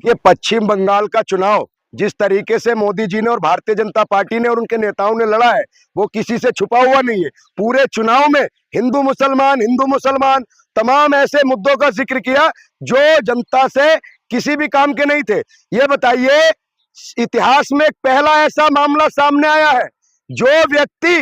ये पश्चिम बंगाल का चुनाव जिस तरीके से मोदी जी ने और भारतीय जनता पार्टी ने और उनके नेताओं ने लड़ा है, वो किसी से छुपा हुआ नहीं है। पूरे चुनाव में हिंदू मुसलमान तमाम ऐसे मुद्दों का जिक्र किया जो जनता से किसी भी काम के नहीं थे। ये बताइए, इतिहास में एक पहला ऐसा मामला सामने आया है जो व्यक्ति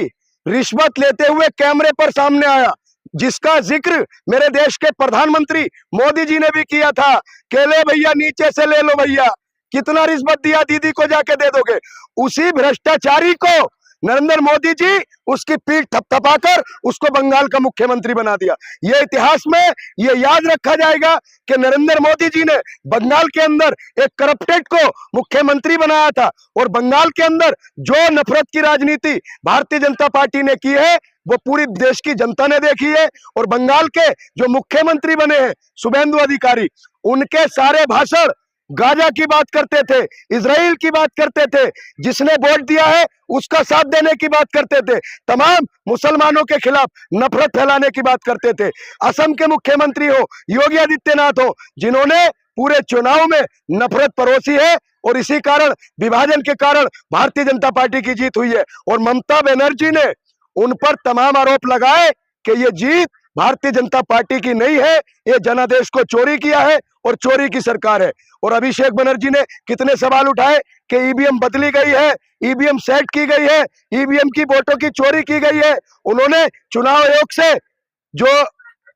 रिश्वत लेते हुए कैमरे पर सामने आया, जिसका जिक्र मेरे देश के प्रधानमंत्री मोदी जी ने भी किया था कि ले भैया नीचे से ले लो भैया, कितना रिश्वत दिया दीदी को जाके दे दोगे। उसी भ्रष्टाचारी को नरेंद्र मोदी जी उसकी पीठ थपथपाकर उसको बंगाल का मुख्यमंत्री बना दिया। ये इतिहास में ये याद रखा जाएगा कि नरेंद्र मोदी जी ने बंगाल के अंदर एक करप्टेड को मुख्यमंत्री बनाया था, और बंगाल के अंदर जो नफरत की राजनीति भारतीय जनता पार्टी ने की है वो पूरी देश की जनता ने देखी है। और बंगाल के जो मुख्यमंत्री बने हैं शुभेंदु अधिकारी, उनके सारे भाषण गाजा की बात करते थे, इजराइल की बात करते थे, जिसने वोट दिया है उसका साथ देने की बात करते थे, तमाम मुसलमानों के खिलाफ नफरत फैलाने की बात करते थे। असम के मुख्यमंत्री हो योगी आदित्यनाथ हो, जिन्होंने पूरे चुनाव में नफरत परोसी है, और इसी कारण विभाजन के कारण भारतीय जनता पार्टी की जीत हुई है। और ममता बनर्जी ने उन पर तमाम आरोप लगाए कि ये जीत भारतीय जनता पार्टी की नहीं है, ये जनादेश को चोरी किया है और चोरी की सरकार है। और अभिषेक बनर्जी ने कितने सवाल उठाए कि ईवीएम बदली गई है, ईवीएम सेट की गई है, ईवीएम की वोटों की चोरी की गई है। उन्होंने चुनाव आयोग से जो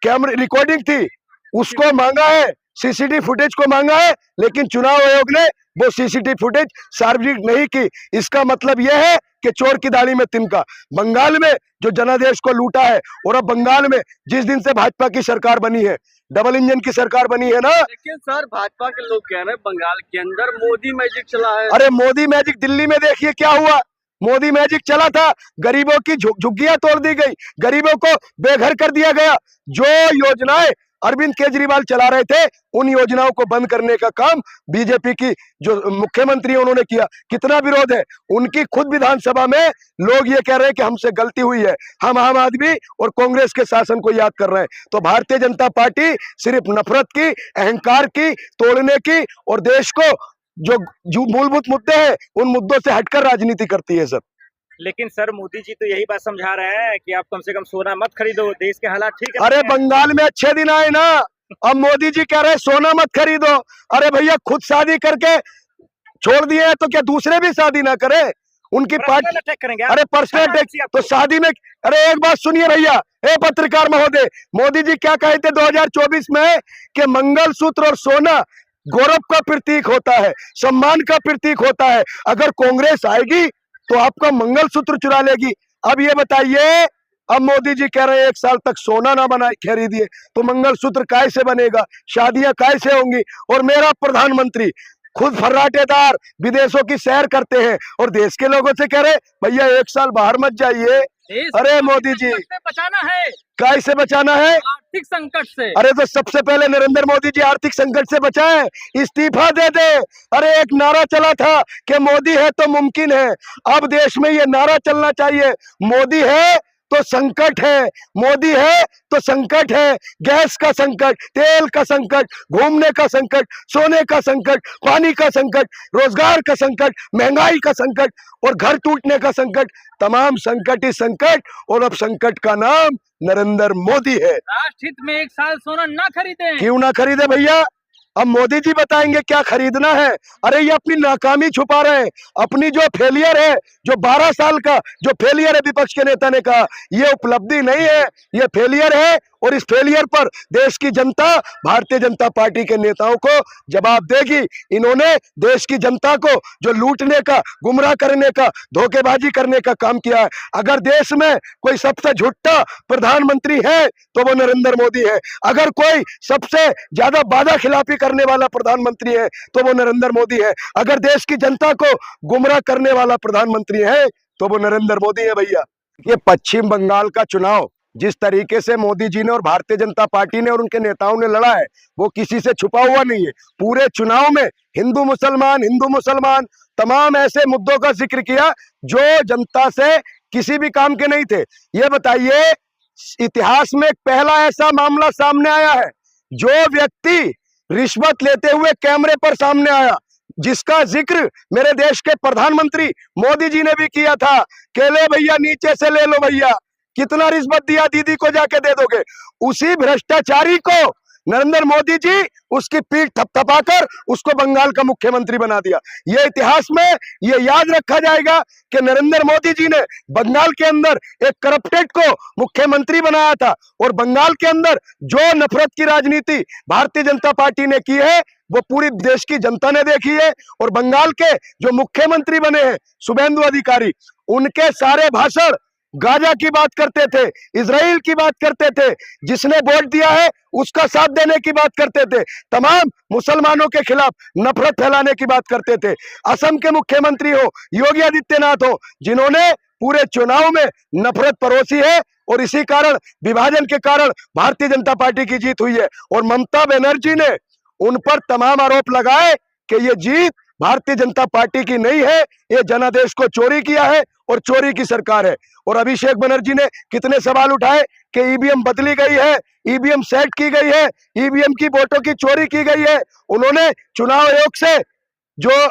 कैमरे रिकॉर्डिंग थी उसको मांगा है, सीसीटीवी फुटेज को मांगा है, लेकिन चुनाव आयोग ने वो सीसीटीवी फुटेज सार्वजनिक नहीं की। इसका मतलब यह है कि चोर की दाढ़ी में तिनका। बंगाल में जो जनादेश को लूटा है, और अब बंगाल में जिस दिन से भाजपा की सरकार बनी है, डबल इंजन की सरकार बनी है ना। लेकिन सर भाजपा के लोग कह रहे हैं बंगाल के अंदर मोदी मैजिक चला है। अरे मोदी मैजिक दिल्ली में देखिए क्या हुआ। मोदी मैजिक चला था, गरीबों की झुग्गियां तोड़ दी गई, गरीबों को बेघर कर दिया गया। जो योजनाएं अरविंद केजरीवाल चला रहे थे उन योजनाओं को बंद करने का काम बीजेपी की जो मुख्यमंत्री उन्होंने किया। कितना विरोध है उनकी, खुद विधानसभा में लोग ये कह रहे हैं कि हमसे गलती हुई है, हम आम आदमी और कांग्रेस के शासन को याद कर रहे हैं। तो भारतीय जनता पार्टी सिर्फ नफरत की, अहंकार की तोड़ने की, और देश को जो मूलभूत मुद्दे हैं उन मुद्दों से हटकर राजनीति करती है सर। लेकिन सर मोदी जी तो यही बात समझा रहे हैं कि आप कम से कम सोना मत खरीदो, देश के हालात ठीक है। अरे बंगाल में अच्छे दिन आए ना, अब मोदी जी कह रहे हैं सोना मत खरीदो। अरे भैया खुद शादी करके छोड़ दिए हैं तो क्या दूसरे भी शादी ना करें? उनकी पार्टी अटैक करेंगे। अरे पर्सनल अटैक तो शादी में। अरे एक बात सुनिए भैया, ए पत्रकार महोदय, मोदी जी क्या कहे थे 2024 में कि मंगलसूत्र और सोना गौरव का प्रतीक होता है, सम्मान का प्रतीक होता है। अगर कांग्रेस आएगी तो आपका मंगलसूत्र चुरा लेगी। अब ये बताइए, अब मोदी जी कह रहे हैं 1 साल तक सोना ना बनाए खरीदिए, तो मंगलसूत्र कैसे बनेगा, शादियां कैसे होंगी? और मेरा प्रधानमंत्री खुद फर्राटेदार विदेशों की सैर करते हैं और देश के लोगों से कह रहे भैया 1 साल बाहर मत जाइए। अरे मोदी जी, बचाना है, कैसे बचाना है? आर्थिक संकट से। अरे तो सबसे पहले नरेंद्र मोदी जी आर्थिक संकट से बचाएं, इस्तीफा दे दे। अरे एक नारा चला था कि मोदी है तो मुमकिन है, अब देश में ये नारा चलना चाहिए, मोदी है तो संकट है, मोदी है तो संकट है। गैस का संकट, तेल का संकट, घूमने का संकट, सोने का संकट, पानी का संकट, रोजगार का संकट, महंगाई का संकट और घर टूटने का संकट, तमाम संकट ही संकट। और अब संकट का नाम नरेंद्र मोदी है। राष्ट्रहित में 1 साल सोना ना खरीदे। क्यों ना खरीदे भैया? अब मोदी जी बताएंगे क्या खरीदना है। अरे ये अपनी नाकामी छुपा रहे हैं, अपनी जो फेलियर है, जो 12 साल का जो फेलियर है, विपक्ष के नेता ने कहा ये उपलब्धि नहीं है, ये फेलियर है। और इस फेलियर पर देश की जनता भारतीय जनता पार्टी के नेताओं को जवाब देगी। इन्होंने देश की जनता को जो लूटने का, गुमराह करने का, धोखेबाजी करने का काम किया है। अगर देश में कोई सबसे झूठा प्रधानमंत्री है तो वो नरेंद्र मोदी है। अगर कोई सबसे ज्यादा वादा खिलाफी करने वाला प्रधानमंत्री है तो वो नरेंद्र मोदी है। अगर देश की जनता को गुमराह करने वाला प्रधानमंत्री है तो वो नरेंद्र मोदी है भैया। ये पश्चिम बंगाल का चुनाव जिस तरीके से मोदी जी ने और भारतीय जनता पार्टी ने और उनके नेताओं ने लड़ा है वो किसी से छुपा हुआ नहीं है। पूरे चुनाव में हिंदू मुसलमान तमाम ऐसे मुद्दों का जिक्र किया जो जनता से किसी भी काम के नहीं थे। ये बताइए, इतिहास में एक पहला ऐसा मामला सामने आया है जो व्यक्ति रिश्वत लेते हुए कैमरे पर सामने आया, जिसका जिक्र मेरे देश के प्रधानमंत्री मोदी जी ने भी किया था कि ले भैया नीचे से ले लो भैया, कितना रिश्वत दिया दीदी को जाके दे दोगे। उसी भ्रष्टाचारी को नरेंद्र मोदी जी उसकी पीठ थपथपाकर उसको बंगाल का मुख्यमंत्री बना दिया। ये इतिहास में ये याद रखा जाएगा कि नरेंद्र मोदी जी ने बंगाल के अंदर एक करप्टेड को मुख्यमंत्री बनाया था, और बंगाल के अंदर जो नफरत की राजनीति भारतीय जनता पार्टी ने की है वो पूरी देश की जनता ने देखी है। और बंगाल के जो मुख्यमंत्री बने हैं शुभेंदु अधिकारी, उनके सारे भाषण गाजा की बात करते थे, इजराइल की बात करते थे, जिसने वोट दिया है उसका साथ देने की बात करते थे, तमाम मुसलमानों के खिलाफ नफरत फैलाने की बात करते थे। असम के मुख्यमंत्री हो योगी आदित्यनाथ हो, जिन्होंने पूरे चुनाव में नफरत परोसी है, और इसी कारण विभाजन के कारण भारतीय जनता पार्टी की जीत हुई है। और ममता बनर्जी ने उन पर तमाम आरोप लगाए कि ये जीत भारतीय जनता पार्टी की नहीं है, ये जनादेश को चोरी किया है और चोरी की सरकार है। और अभिषेक बनर्जी ने कितने सवाल उठाए कि ईवीएम बदली गई है, ईवीएम सेट की गई है, ईवीएम की वोटों की चोरी की गई है। उन्होंने चुनाव आयोग से जो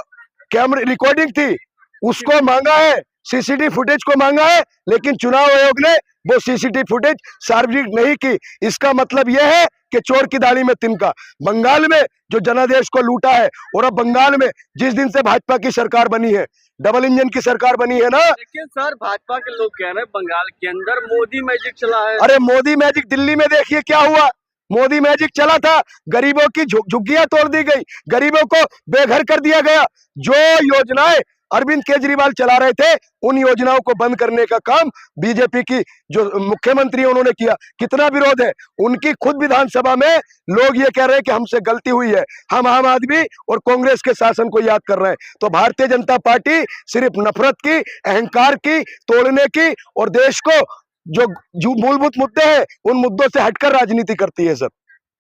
कैमरे रिकॉर्डिंग थी उसको मांगा है, सीसीटीवी फुटेज को मांगा है, लेकिन चुनाव आयोग ने वो सीसीटीवी फुटेज सार्वजनिक नहीं की। इसका मतलब यह है कि चोर की दाढ़ी में तिनका। बंगाल में जो जनादेश को लूटा है, और अब बंगाल में जिस दिन से भाजपा की सरकार बनी है, डबल इंजन की सरकार बनी है ना। लेकिन सर भाजपा के लोग कह रहे हैं बंगाल के अंदर मोदी मैजिक चला है। अरे मोदी मैजिक दिल्ली में देखिए क्या हुआ। मोदी मैजिक चला था, गरीबों की झुग्गियां तोड़ दी गई, गरीबों को बेघर कर दिया गया। जो योजनाएं अरविंद केजरीवाल चला रहे थे उन योजनाओं को बंद करने का काम बीजेपी की जो मुख्यमंत्री उन्होंने किया। कितना विरोध है उनकी, खुद विधानसभा में लोग ये कह रहे हैं कि हमसे गलती हुई है, हम आम आदमी और कांग्रेस के शासन को याद कर रहे हैं। तो भारतीय जनता पार्टी सिर्फ नफरत की, अहंकार की, तोड़ने की, और देश को जो मूलभूत मुद्दे हैं उन मुद्दों से हटकर राजनीति करती है सर।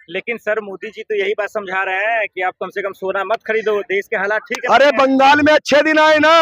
लेकिन सर मोदी जी तो यही बात समझा रहे हैं कि आप कम से कम सोना मत खरीदो, देश के हालात ठीक है। अरे बंगाल में अच्छे दिन आए ना,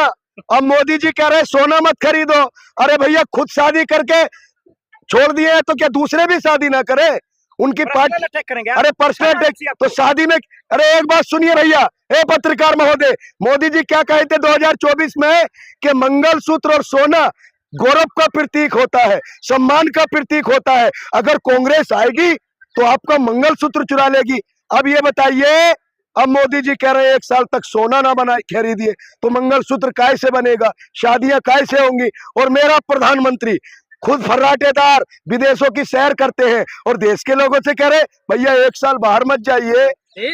अब मोदी जी कह रहे हैं सोना मत खरीदो। अरे भैया खुद शादी करके छोड़ दिए हैं तो क्या दूसरे भी शादी ना करें? उनकी पार्टी अटैक करेंगे। अरे पर्सनल अटैक तो शादी में। अरे एक बात सुनिए भैया, ए पत्रकार महोदय, मोदी जी क्या कहे थे 2024 में कि मंगलसूत्र और सोना गौरव का प्रतीक होता है, सम्मान का प्रतीक होता है। अगर कांग्रेस आएगी तो आपका मंगलसूत्र चुरा लेगी। अब ये बताइए, अब मोदी जी कह रहे हैं 1 साल तक सोना ना बनाए खरीदिए, तो मंगलसूत्र कैसे बनेगा, शादियां कैसे होंगी? और मेरा प्रधानमंत्री खुद फर्राटेदार विदेशों की सैर करते हैं और देश के लोगों से कह रहे भैया 1 साल बाहर मत जाइए।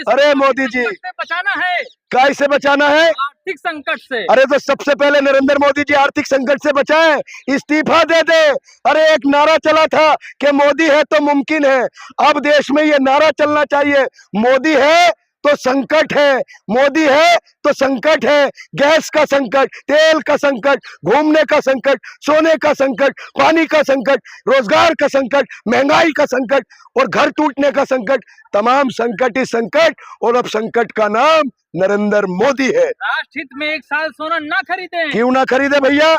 अरे मोदी जी, बचाना है, कैसे बचाना है? आर्थिक संकट से। अरे तो सबसे पहले नरेंद्र मोदी जी आर्थिक संकट से बचाएं, इस्तीफा दे दे। अरे एक नारा चला था कि मोदी है तो मुमकिन है, अब देश में ये नारा चलना चाहिए, मोदी है तो संकट है, मोदी है तो संकट है। गैस का संकट, तेल का संकट, घूमने का संकट, सोने का संकट, पानी का संकट, रोजगार का संकट, महंगाई का संकट और घर टूटने का संकट, तमाम संकट ही संकट। और अब संकट का नाम नरेंद्र मोदी है। राष्ट्रहित में 1 साल सोना ना खरीदें। क्यों ना खरीदे भैया?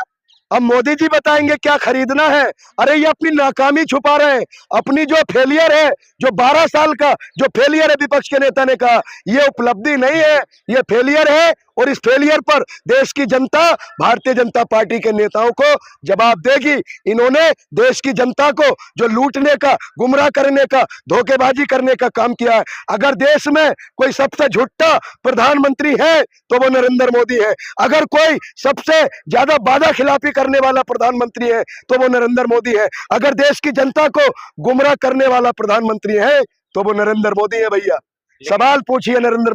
अब मोदी जी बताएंगे क्या खरीदना है। अरे ये अपनी नाकामी छुपा रहे हैं, अपनी जो फेलियर है, जो 12 साल का जो फेलियर है, विपक्ष के नेता ने कहा ये उपलब्धि नहीं है, ये फेलियर है। और इस फेलियर पर देश की जनता भारतीय जनता पार्टी के नेताओं को जवाब देगी। इन्होंने देश की जनता को जो लूटने का, गुमराह करने का, धोखेबाजी करने का काम किया है। अगर देश में कोई सबसे झूठा प्रधानमंत्री है तो वो नरेंद्र मोदी है। अगर कोई सबसे ज्यादा वादा खिलाफी करने वाला प्रधानमंत्री है तो वो नरेंद्र मोदी है। अगर देश की जनता को गुमराह करने वाला प्रधानमंत्री है तो वो नरेंद्र मोदी है भैया। सवाल पूछिए नरेंद्र मोदी।